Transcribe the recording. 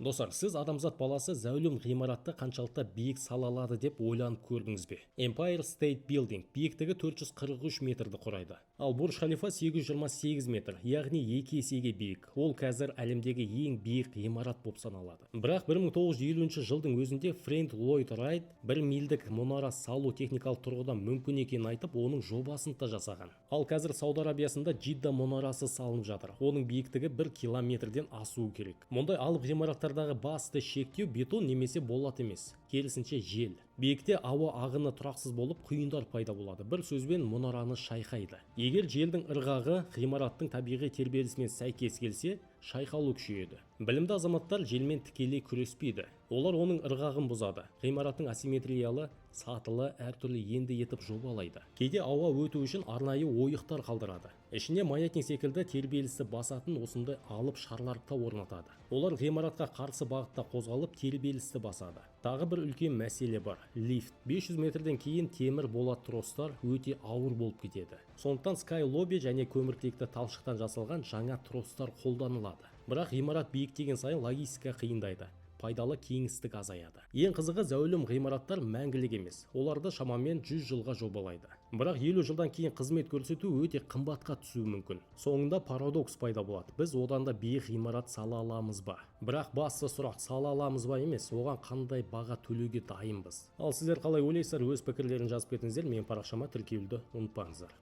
Достар, сіз адамзат баласы зәулім ғимаратты қаншалықты биік сала алады деп ойланып көрдіңіз бе? Empire State Building биіктігі 443 метрді құрайды. Ал Бурж Халифа 828 метр, яғни 2 есеге биік. Ол қазір әлемдегі ең биік ғимарат болып саналады. Бірақ 1950 жылдың өзінде Фрэнк Ллойд Райт 1 мильдік мұнара салу техникалық тұрғыдан мүмкін екенін айтып, оның жобасын да жасаған. Ал қазір Сауд Арабиясында Джидда мұнарасы салынып жатыр. Оның биіктігі 1 километрден асуы керек. Мұндай алып ғимараттардағы басты шектеу бетон немесе болат емес, керісінше жел. Биікте ауа ағыны тұрақсыз болып, құйындар пайда болады. Бір сөзбен мұнараны шайқайды. Егер желдің ырғағы ғимараттың табиғи тербелісімен сәйкес келсе, шайқалу күшейеді. Білімді азаматтар желмен тікелей күреспейді. Олар оның ырғағын бұзады. Ғимараттың асимметриялы, сатылы әртүрлі енді етіп жобалайды. Кейде ауа өту үшін арнайы ойықтар қалдырады. Ішіне маятник секілді тербелісті басатын осындай алып шарларды орнатады. Олар ғимаратқа қарсы бағытта қозғалып тербелісті басады. Тағы бір үлкен мәселе бар. Лифт. 500 метрден кейін темір болат тростар өте ауыр болып кетеді. Сондықтан Skylobby және көміртекті талшықтан жасалған жаңа тростар қолданылады. Бірақ ғимарат биіктеген сайын логистика қиындайды. Пайдалы кеңістік азаяды. Ең қызығы, зәулім ғимараттар мәңгілік емес. Оларды шамамен 100 жылға жобалайды. Бірақ 50 жылдан кейін қызмет көрсету өте қымбатқа түсуі мүмкін. Соңында парадокс пайда болады. Біз одан да биік ғимарат сала аламыз ба? Бірақ басты сұрақ, сала аламыз ба емес, оған қандай баға төлеуге дайынбыз? Ал сіздер қалай ойлайсыздар? Өз пікірлерін жазып кетіңіздер. Менің парақшама тіркелуді ұмытпаңыздар.